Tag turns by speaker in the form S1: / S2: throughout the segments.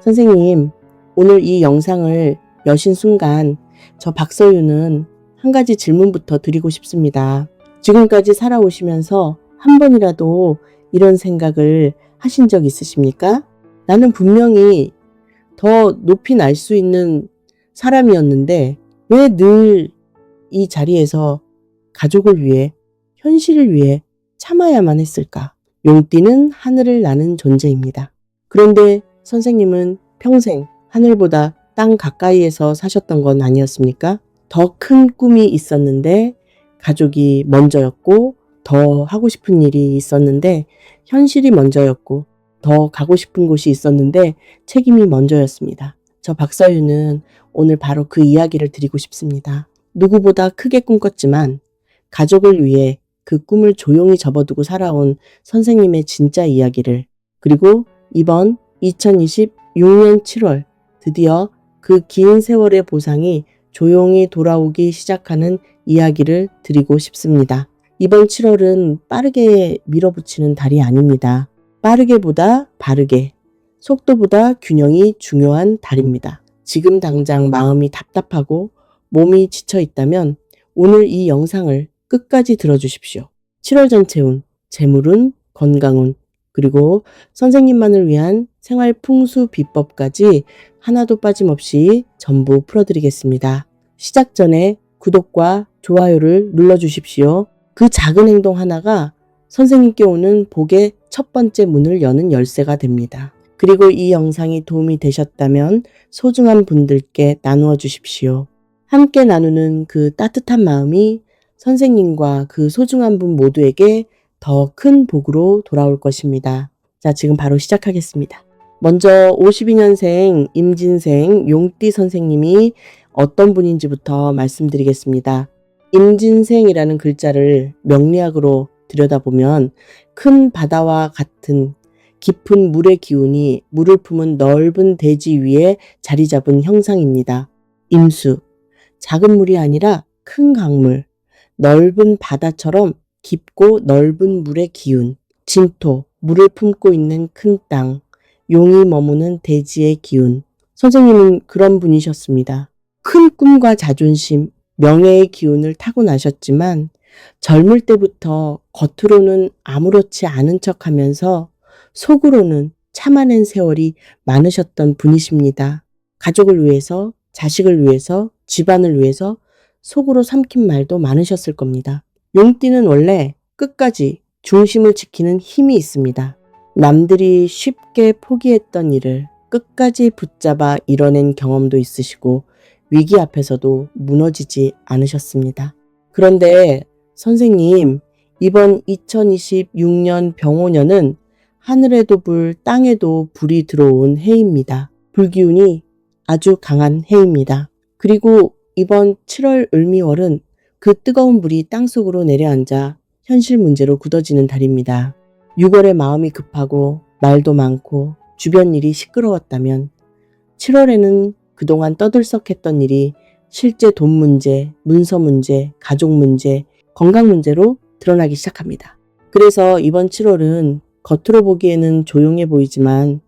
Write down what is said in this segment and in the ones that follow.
S1: 선생님, 오늘 이 영상을 여신 순간 저 박서윤은 한 가지 질문부터 드리고 싶습니다. 지금까지 살아오시면서 한 번이라도 이런 생각을 하신 적 있으십니까? 나는 분명히 더 높이 날 수 있는 사람이었는데 왜 늘 이 자리에서 가족을 위해, 현실을 위해 참아야만 했을까? 용띠는 하늘을 나는 존재입니다. 그런데 선생님은 평생 하늘보다 땅 가까이에서 사셨던 건 아니었습니까? 더 큰 꿈이 있었는데 가족이 먼저였고, 더 하고 싶은 일이 있었는데 현실이 먼저였고, 더 가고 싶은 곳이 있었는데 책임이 먼저였습니다. 저 박서윤은 오늘 바로 그 이야기를 드리고 싶습니다. 누구보다 크게 꿈꿨지만 가족을 위해 그 꿈을 조용히 접어두고 살아온 선생님의 진짜 이야기를, 그리고 이번 2026년 7월 드디어 그 긴 세월의 보상이 조용히 돌아오기 시작하는 이야기를 드리고 싶습니다. 이번 7월은 빠르게 밀어붙이는 달이 아닙니다. 빠르게보다 바르게, 속도보다 균형이 중요한 달입니다. 지금 당장 마음이 답답하고 몸이 지쳐 있다면 오늘 이 영상을 끝까지 들어주십시오. 7월 전체 운, 재물운, 건강운, 그리고 선생님만을 위한 생활 풍수 비법까지 하나도 빠짐없이 전부 풀어드리겠습니다. 시작 전에 구독과 좋아요를 눌러주십시오. 그 작은 행동 하나가 선생님께 오는 복의 첫 번째 문을 여는 열쇠가 됩니다. 그리고 이 영상이 도움이 되셨다면 소중한 분들께 나누어 주십시오. 함께 나누는 그 따뜻한 마음이 선생님과 그 소중한 분 모두에게 더 큰 복으로 돌아올 것입니다. 자, 지금 바로 시작하겠습니다. 먼저 52년생 임진생 용띠 선생님이 어떤 분인지부터 말씀드리겠습니다. 임진생이라는 글자를 명리학으로 들여다보면 큰 바다와 같은 깊은 물의 기운이 물을 품은 넓은 대지 위에 자리 잡은 형상입니다. 임수, 작은 물이 아니라 큰 강물, 넓은 바다처럼 깊고 넓은 물의 기운, 진토, 물을 품고 있는 큰 땅, 용이 머무는 대지의 기운. 선생님은 그런 분이셨습니다. 큰 꿈과 자존심, 명예의 기운을 타고나셨지만 젊을 때부터 겉으로는 아무렇지 않은 척하면서 속으로는 참아낸 세월이 많으셨던 분이십니다. 가족을 위해서, 자식을 위해서, 집안을 위해서 속으로 삼킨 말도 많으셨을 겁니다. 용띠는 원래 끝까지 중심을 지키는 힘이 있습니다. 남들이 쉽게 포기했던 일을 끝까지 붙잡아 이뤄낸 경험도 있으시고 위기 앞에서도 무너지지 않으셨습니다. 그런데 선생님, 이번 2026년 병오년은 하늘에도 불, 땅에도 불이 들어온 해입니다. 불기운이 아주 강한 해입니다. 그리고 이번 7월 을미월은 그 뜨거운 불이 땅속으로 내려앉아 현실 문제로 굳어지는 달입니다. 6월에 마음이 급하고 말도 많고 주변 일이 시끄러웠다면 7월에는 그동안 떠들썩했던 일이 실제 돈 문제, 문서 문제, 가족 문제, 건강 문제로 드러나기 시작합니다. 그래서 이번 7월은 겉으로 보기에는 조용해 보이지만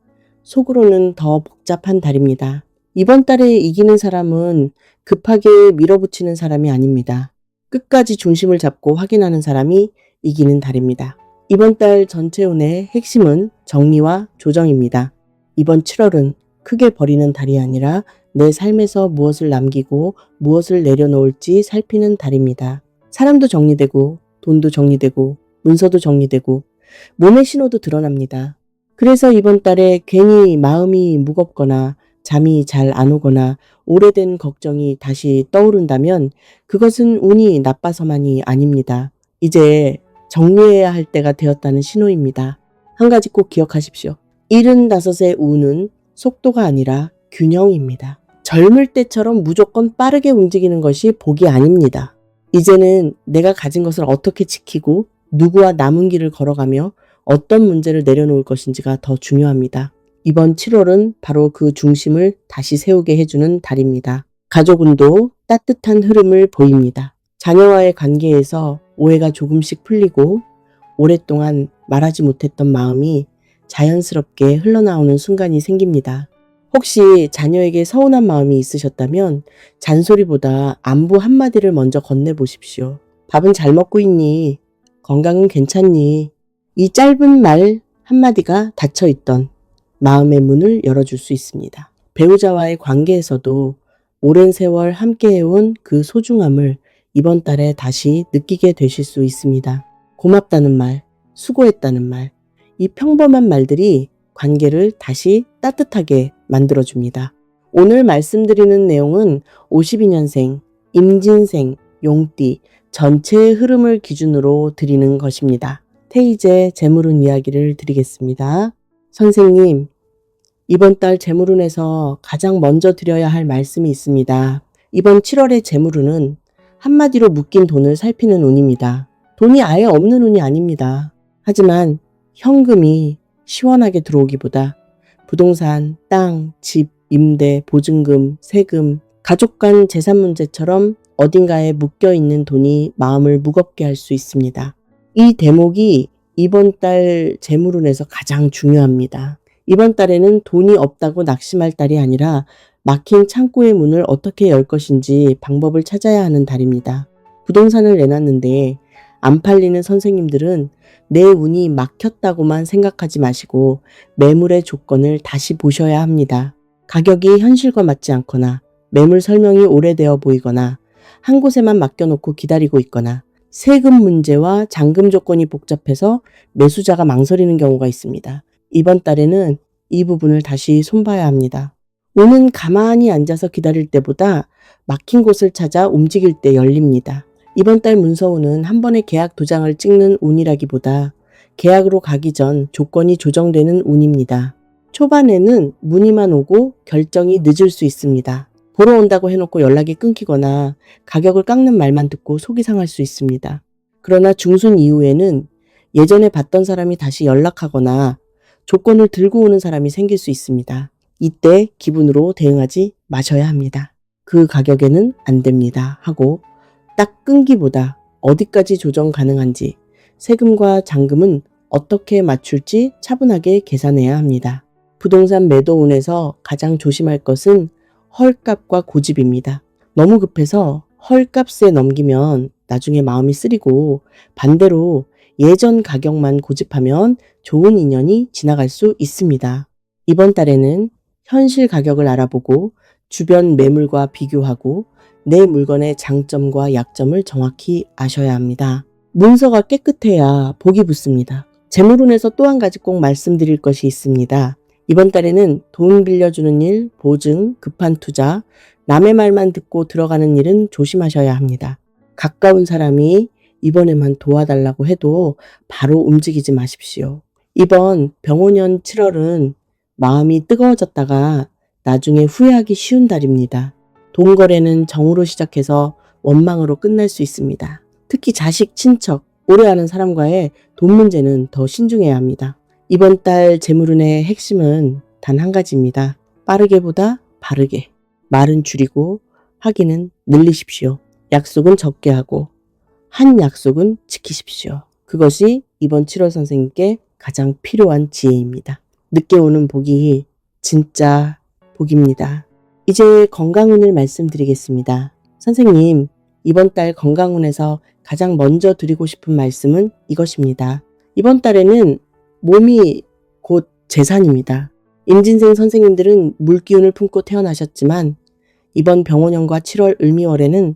S1: 속으로는 더 복잡한 달입니다. 이번 달에 이기는 사람은 급하게 밀어붙이는 사람이 아닙니다. 끝까지 중심을 잡고 확인하는 사람이 이기는 달입니다. 이번 달 전체 운의 핵심은 정리와 조정입니다. 이번 7월은 크게 버리는 달이 아니라 내 삶에서 무엇을 남기고 무엇을 내려놓을지 살피는 달입니다. 사람도 정리되고 돈도 정리되고 문서도 정리되고 몸의 신호도 드러납니다. 그래서 이번 달에 괜히 마음이 무겁거나 잠이 잘 안 오거나 오래된 걱정이 다시 떠오른다면 그것은 운이 나빠서만이 아닙니다. 이제 정리해야 할 때가 되었다는 신호입니다. 한 가지 꼭 기억하십시오. 75의 운은 속도가 아니라 균형입니다. 젊을 때처럼 무조건 빠르게 움직이는 것이 복이 아닙니다. 이제는 내가 가진 것을 어떻게 지키고 누구와 남은 길을 걸어가며 어떤 문제를 내려놓을 것인지가 더 중요합니다. 이번 7월은 바로 그 중심을 다시 세우게 해주는 달입니다. 가족운도 따뜻한 흐름을 보입니다. 자녀와의 관계에서 오해가 조금씩 풀리고 오랫동안 말하지 못했던 마음이 자연스럽게 흘러나오는 순간이 생깁니다. 혹시 자녀에게 서운한 마음이 있으셨다면 잔소리보다 안부 한마디를 먼저 건네보십시오. 밥은 잘 먹고 있니? 건강은 괜찮니? 이 짧은 말 한마디가 닫혀있던 마음의 문을 열어줄 수 있습니다. 배우자와의 관계에서도 오랜 세월 함께해온 그 소중함을 이번 달에 다시 느끼게 되실 수 있습니다. 고맙다는 말, 수고했다는 말, 이 평범한 말들이 관계를 다시 따뜻하게 만들어줍니다. 오늘 말씀드리는 내용은 52년생, 임진생, 용띠 전체의 흐름을 기준으로 드리는 것입니다. 태이제 재물운 이야기를 드리겠습니다. 선생님, 이번 달 재물운에서 가장 먼저 드려야 할 말씀이 있습니다. 이번 7월의 재물운은 한마디로 묶인 돈을 살피는 운입니다. 돈이 아예 없는 운이 아닙니다. 하지만 현금이 시원하게 들어오기보다 부동산, 땅, 집, 임대, 보증금, 세금, 가족 간 재산 문제처럼 어딘가에 묶여있는 돈이 마음을 무겁게 할 수 있습니다. 이 대목이 이번 달 재물운에서 가장 중요합니다. 이번 달에는 돈이 없다고 낙심할 달이 아니라 막힌 창고의 문을 어떻게 열 것인지 방법을 찾아야 하는 달입니다. 부동산을 내놨는데 안 팔리는 선생님들은 내 운이 막혔다고만 생각하지 마시고 매물의 조건을 다시 보셔야 합니다. 가격이 현실과 맞지 않거나 매물 설명이 오래되어 보이거나 한 곳에만 맡겨놓고 기다리고 있거나 세금 문제와 잔금 조건이 복잡해서 매수자가 망설이는 경우가 있습니다. 이번 달에는 이 부분을 다시 손봐야 합니다. 운은 가만히 앉아서 기다릴 때보다 막힌 곳을 찾아 움직일 때 열립니다. 이번 달 문서운은 한 번에 계약 도장을 찍는 운이라기보다 계약으로 가기 전 조건이 조정되는 운입니다. 초반에는 문의만 오고 결정이 늦을 수 있습니다. 보러 온다고 해놓고 연락이 끊기거나 가격을 깎는 말만 듣고 속이 상할 수 있습니다. 그러나 중순 이후에는 예전에 봤던 사람이 다시 연락하거나 조건을 들고 오는 사람이 생길 수 있습니다. 이때 기분으로 대응하지 마셔야 합니다. 그 가격에는 안 됩니다 하고 딱 끊기보다 어디까지 조정 가능한지 세금과 잔금은 어떻게 맞출지 차분하게 계산해야 합니다. 부동산 매도운에서 가장 조심할 것은 헐값과 고집입니다. 너무 급해서 헐값에 넘기면 나중에 마음이 쓰리고 반대로 예전 가격만 고집하면 좋은 인연이 지나갈 수 있습니다. 이번 달에는 현실 가격을 알아보고 주변 매물과 비교하고 내 물건의 장점과 약점을 정확히 아셔야 합니다. 문서가 깨끗해야 복이 붙습니다. 재물운에서 또 한 가지 꼭 말씀드릴 것이 있습니다. 이번 달에는 돈 빌려주는 일, 보증, 급한 투자, 남의 말만 듣고 들어가는 일은 조심하셔야 합니다. 가까운 사람이 이번에만 도와달라고 해도 바로 움직이지 마십시오. 이번 병오년 7월은 마음이 뜨거워졌다가 나중에 후회하기 쉬운 달입니다. 돈 거래는 정으로 시작해서 원망으로 끝날 수 있습니다. 특히 자식, 친척, 오래 아는 사람과의 돈 문제는 더 신중해야 합니다. 이번 달 재물운의 핵심은 단 한 가지입니다. 빠르게보다 바르게. 말은 줄이고 하기는 늘리십시오. 약속은 적게 하고 한 약속은 지키십시오. 그것이 이번 7월 선생님께 가장 필요한 지혜입니다. 늦게 오는 복이 진짜 복입니다. 이제 건강운을 말씀드리겠습니다. 선생님, 이번 달 건강운에서 가장 먼저 드리고 싶은 말씀은 이것입니다. 이번 달에는 몸이 곧 재산입니다. 임진생 선생님들은 물기운을 품고 태어나셨지만 이번 병오년과 7월 을미월에는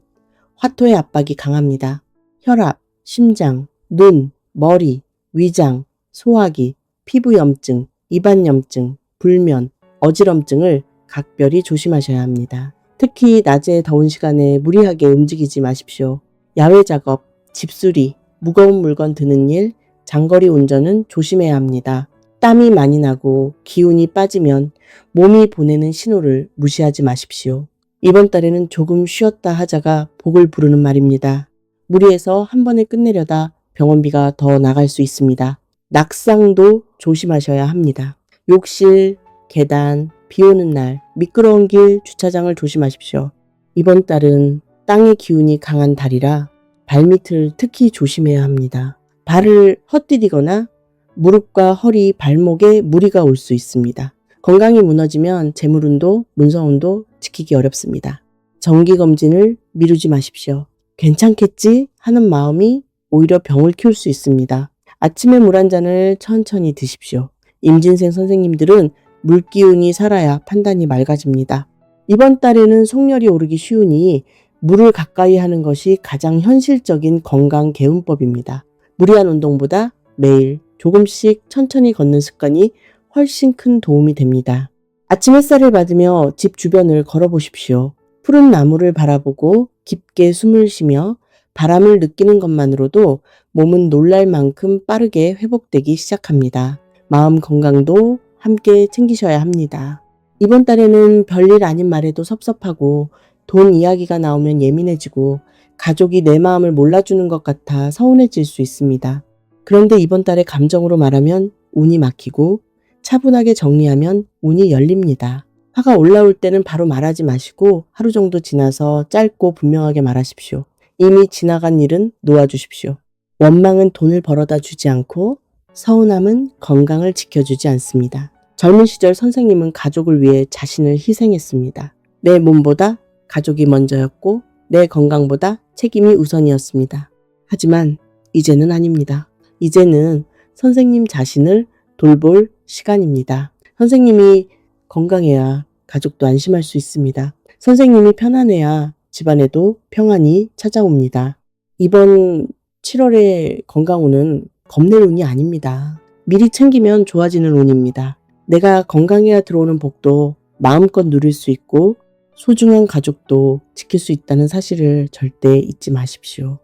S1: 화토의 압박이 강합니다. 혈압, 심장, 눈, 머리, 위장, 소화기, 피부염증, 입안염증, 불면, 어지럼증을 각별히 조심하셔야 합니다. 특히 낮에 더운 시간에 무리하게 움직이지 마십시오. 야외 작업, 집수리, 무거운 물건 드는 일, 장거리 운전은 조심해야 합니다. 땀이 많이 나고 기운이 빠지면 몸이 보내는 신호를 무시하지 마십시오. 이번 달에는 조금 쉬었다 하자가 복을 부르는 말입니다. 무리해서 한 번에 끝내려다 병원비가 더 나갈 수 있습니다. 낙상도 조심하셔야 합니다. 욕실, 계단, 비 오는 날, 미끄러운 길, 주차장을 조심하십시오. 이번 달은 땅의 기운이 강한 달이라 발밑을 특히 조심해야 합니다. 발을 헛디디거나 무릎과 허리, 발목에 무리가 올 수 있습니다. 건강이 무너지면 재물운도, 문서운도 지키기 어렵습니다. 정기검진을 미루지 마십시오. 괜찮겠지 하는 마음이 오히려 병을 키울 수 있습니다. 아침에 물 한 잔을 천천히 드십시오. 임진생 선생님들은 물기운이 살아야 판단이 맑아집니다. 이번 달에는 속열이 오르기 쉬우니 물을 가까이 하는 것이 가장 현실적인 건강 개운법입니다. 무리한 운동보다 매일 조금씩 천천히 걷는 습관이 훨씬 큰 도움이 됩니다. 아침 햇살을 받으며 집 주변을 걸어보십시오. 푸른 나무를 바라보고 깊게 숨을 쉬며 바람을 느끼는 것만으로도 몸은 놀랄 만큼 빠르게 회복되기 시작합니다. 마음 건강도 함께 챙기셔야 합니다. 이번 달에는 별일 아닌 말에도 섭섭하고 돈 이야기가 나오면 예민해지고 가족이 내 마음을 몰라주는 것 같아 서운해질 수 있습니다. 그런데 이번 달에 감정으로 말하면 운이 막히고 차분하게 정리하면 운이 열립니다. 화가 올라올 때는 바로 말하지 마시고 하루 정도 지나서 짧고 분명하게 말하십시오. 이미 지나간 일은 놓아주십시오. 원망은 돈을 벌어다 주지 않고 서운함은 건강을 지켜주지 않습니다. 젊은 시절 선생님은 가족을 위해 자신을 희생했습니다. 내 몸보다 가족이 먼저였고 내 건강보다 책임이 우선이었습니다. 하지만 이제는 아닙니다. 이제는 선생님 자신을 돌볼 시간입니다. 선생님이 건강해야 가족도 안심할 수 있습니다. 선생님이 편안해야 집안에도 평안이 찾아옵니다. 이번 7월의 건강운은 겁낼 운이 아닙니다. 미리 챙기면 좋아지는 운입니다. 내가 건강해야 들어오는 복도 마음껏 누릴 수 있고 소중한 가족도 지킬 수 있다는 사실을 절대 잊지 마십시오.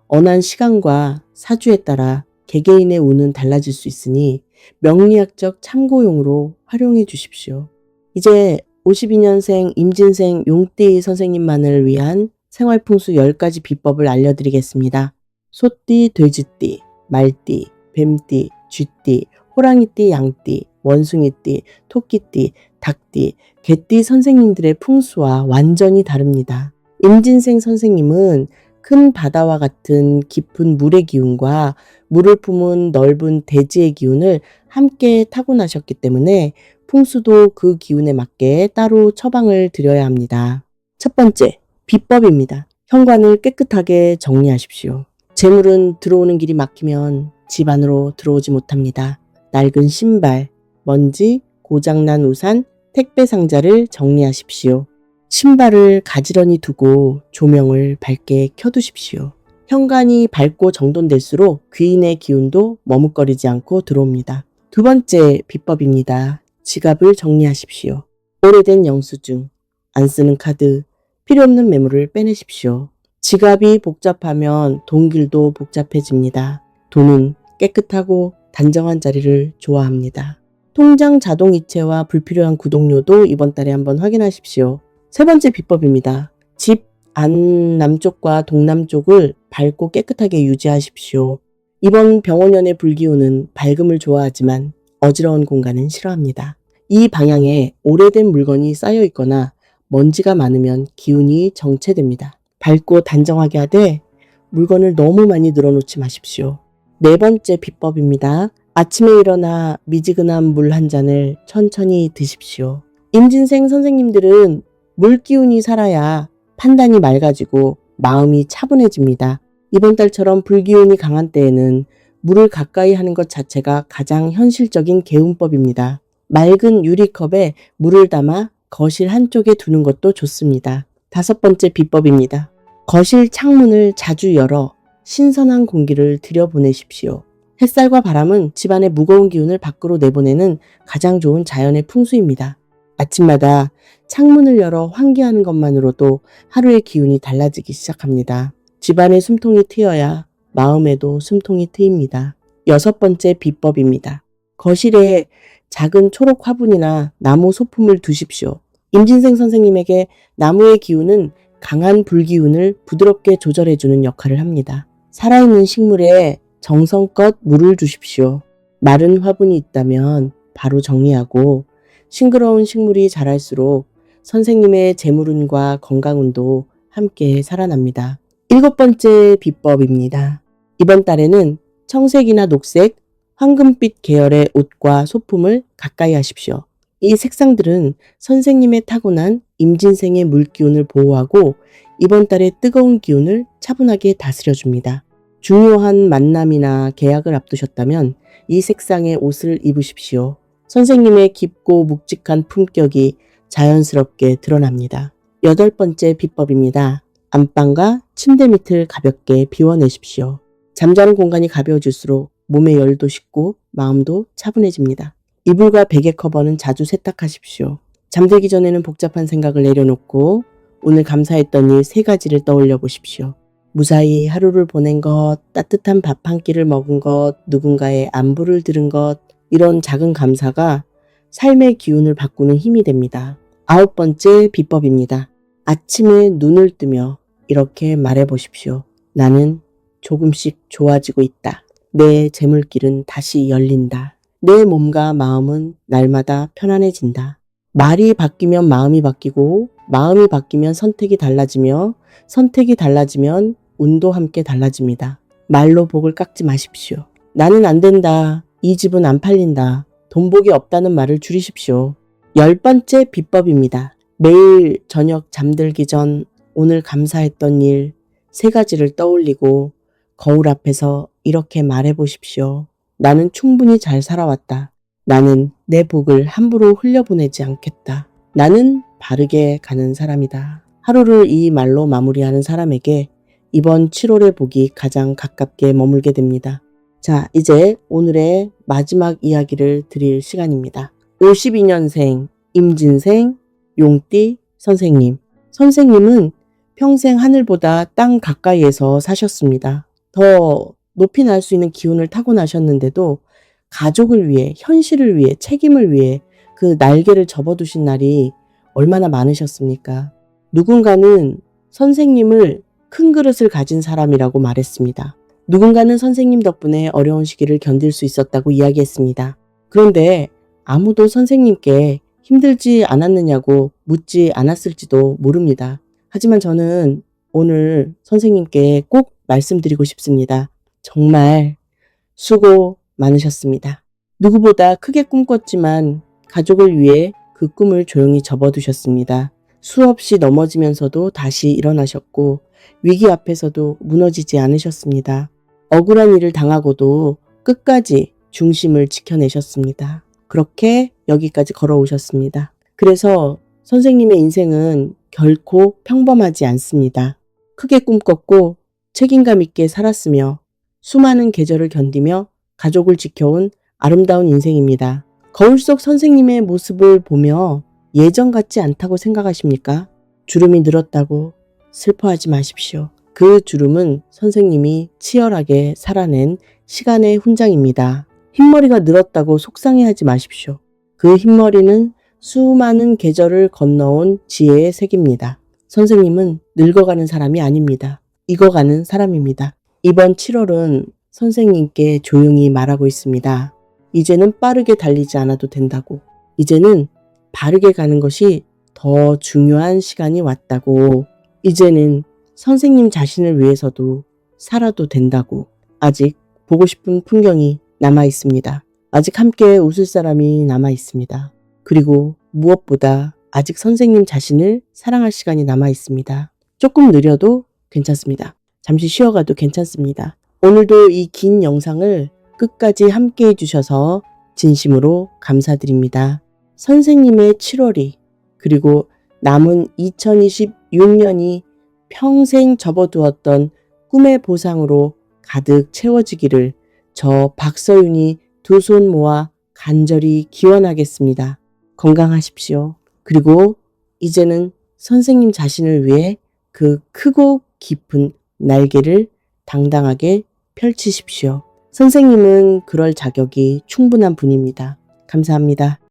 S1: 언한 시간과 사주에 따라 개개인의 운은 달라질 수 있으니 명리학적 참고용으로 활용해 주십시오. 이제 52년생 임진생 용띠 선생님만을 위한 생활풍수 10가지 비법을 알려드리겠습니다. 소띠, 돼지띠, 말띠, 뱀띠, 쥐띠, 호랑이띠, 양띠, 원숭이띠, 토끼띠, 닭띠, 개띠 선생님들의 풍수와 완전히 다릅니다. 임진생 선생님은 큰 바다와 같은 깊은 물의 기운과 물을 품은 넓은 대지의 기운을 함께 타고나셨기 때문에 풍수도 그 기운에 맞게 따로 처방을 드려야 합니다. 첫 번째, 비법입니다. 현관을 깨끗하게 정리하십시오. 재물은 들어오는 길이 막히면 집 안으로 들어오지 못합니다. 낡은 신발, 먼지, 고장난 우산, 택배 상자를 정리하십시오. 신발을 가지런히 두고 조명을 밝게 켜두십시오. 현관이 밝고 정돈될수록 귀인의 기운도 머뭇거리지 않고 들어옵니다. 두 번째 비법입니다. 지갑을 정리하십시오. 오래된 영수증, 안 쓰는 카드, 필요 없는 메모를 빼내십시오. 지갑이 복잡하면 돈길도 복잡해집니다. 돈은 깨끗하고 단정한 자리를 좋아합니다. 통장 자동이체와 불필요한 구독료도 이번 달에 한번 확인하십시오. 세 번째 비법입니다. 집 안 남쪽과 동남쪽을 밝고 깨끗하게 유지하십시오. 이번 병원연의 불기운은 밝음을 좋아하지만 어지러운 공간은 싫어합니다. 이 방향에 오래된 물건이 쌓여 있거나 먼지가 많으면 기운이 정체됩니다. 밝고 단정하게 하되 물건을 너무 많이 늘어놓지 마십시오. 네 번째 비법입니다. 아침에 일어나 미지근한 물 한 잔을 천천히 드십시오. 임진생 선생님들은 물기운이 살아야 판단이 맑아지고 마음이 차분해집니다. 이번 달처럼 불기운이 강한 때에는 물을 가까이 하는 것 자체가 가장 현실적인 개운법입니다. 맑은 유리컵에 물을 담아 거실 한쪽에 두는 것도 좋습니다. 다섯 번째 비법입니다. 거실 창문을 자주 열어 신선한 공기를 들여보내십시오. 햇살과 바람은 집안의 무거운 기운을 밖으로 내보내는 가장 좋은 자연의 풍수입니다. 아침마다 창문을 열어 환기하는 것만으로도 하루의 기운이 달라지기 시작합니다. 집안의 숨통이 트여야 마음에도 숨통이 트입니다. 여섯 번째 비법입니다. 거실에 작은 초록 화분이나 나무 소품을 두십시오. 임진생 선생님에게 나무의 기운은 강한 불기운을 부드럽게 조절해주는 역할을 합니다. 살아있는 식물에 정성껏 물을 주십시오. 마른 화분이 있다면 바로 정리하고 싱그러운 식물이 자랄수록 선생님의 재물운과 건강운도 함께 살아납니다. 일곱 번째 비법입니다. 이번 달에는 청색이나 녹색, 황금빛 계열의 옷과 소품을 가까이 하십시오. 이 색상들은 선생님의 타고난 임진생의 물기운을 보호하고 이번 달의 뜨거운 기운을 차분하게 다스려줍니다. 중요한 만남이나 계약을 앞두셨다면 이 색상의 옷을 입으십시오. 선생님의 깊고 묵직한 품격이 자연스럽게 드러납니다. 8번째 비법입니다. 안방과 침대 밑을 가볍게 비워내십시오. 잠자는 공간이 가벼워질수록 몸의 열도 식고 마음도 차분해집니다. 이불과 베개 커버는 자주 세탁하십시오. 잠들기 전에는 복잡한 생각을 내려놓고 오늘 감사했던 일 3가지를 떠올려 보십시오. 무사히 하루를 보낸 것, 따뜻한 밥 한 끼를 먹은 것, 누군가의 안부를 들은 것, 이런 작은 감사가 삶의 기운을 바꾸는 힘이 됩니다. 9번째 비법입니다. 아침에 눈을 뜨며 이렇게 말해보십시오. 나는 조금씩 좋아지고 있다. 내 재물길은 다시 열린다. 내 몸과 마음은 날마다 편안해진다. 말이 바뀌면 마음이 바뀌고 마음이 바뀌면 선택이 달라지며 선택이 달라지면 운도 함께 달라집니다. 말로 복을 깎지 마십시오. 나는 안 된다. 이 집은 안 팔린다. 돈복이 없다는 말을 줄이십시오. 10번째 비법입니다. 매일 저녁 잠들기 전 오늘 감사했던 일 3가지를 떠올리고 거울 앞에서 이렇게 말해보십시오. 나는 충분히 잘 살아왔다. 나는 내 복을 함부로 흘려보내지 않겠다. 나는 바르게 가는 사람이다. 하루를 이 말로 마무리하는 사람에게 이번 7월의 복이 가장 가깝게 머물게 됩니다. 자, 이제 오늘의 마지막 이야기를 드릴 시간입니다. 52년생 임진생 용띠 선생님. 선생님은 평생 하늘보다 땅 가까이에서 사셨습니다. 더 높이 날 수 있는 기운을 타고나셨는데도 가족을 위해, 현실을 위해, 책임을 위해 그 날개를 접어두신 날이 얼마나 많으셨습니까? 누군가는 선생님을 큰 그릇을 가진 사람이라고 말했습니다. 누군가는 선생님 덕분에 어려운 시기를 견딜 수 있었다고 이야기했습니다. 그런데 아무도 선생님께 힘들지 않았느냐고 묻지 않았을지도 모릅니다. 하지만 저는 오늘 선생님께 꼭 말씀드리고 싶습니다. 정말 수고 많으셨습니다. 누구보다 크게 꿈꿨지만 가족을 위해 그 꿈을 조용히 접어두셨습니다. 수없이 넘어지면서도 다시 일어나셨고 위기 앞에서도 무너지지 않으셨습니다. 억울한 일을 당하고도 끝까지 중심을 지켜내셨습니다. 그렇게 여기까지 걸어오셨습니다. 그래서 선생님의 인생은 결코 평범하지 않습니다. 크게 꿈꿨고 책임감 있게 살았으며 수많은 계절을 견디며 가족을 지켜온 아름다운 인생입니다. 거울 속 선생님의 모습을 보며 예전 같지 않다고 생각하십니까? 주름이 늘었다고 슬퍼하지 마십시오. 그 주름은 선생님이 치열하게 살아낸 시간의 훈장입니다. 흰머리가 늘었다고 속상해하지 마십시오. 그 흰머리는 수많은 계절을 건너온 지혜의 색입니다. 선생님은 늙어가는 사람이 아닙니다. 익어가는 사람입니다. 이번 7월은 선생님께 조용히 말하고 있습니다. 이제는 빠르게 달리지 않아도 된다고. 이제는 바르게 가는 것이 더 중요한 시간이 왔다고. 이제는 선생님 자신을 위해서도 살아도 된다고. 아직 보고 싶은 풍경이 남아 있습니다. 아직 함께 웃을 사람이 남아 있습니다. 그리고 무엇보다 아직 선생님 자신을 사랑할 시간이 남아 있습니다. 조금 느려도 괜찮습니다. 잠시 쉬어가도 괜찮습니다. 오늘도 이 긴 영상을 끝까지 함께 해주셔서 진심으로 감사드립니다. 선생님의 7월이 그리고 남은 2026년이 평생 접어두었던 꿈의 보상으로 가득 채워지기를 저 박서윤이 두 손 모아 간절히 기원하겠습니다. 건강하십시오. 그리고 이제는 선생님 자신을 위해 그 크고 깊은 날개를 당당하게 펼치십시오. 선생님은 그럴 자격이 충분한 분입니다. 감사합니다.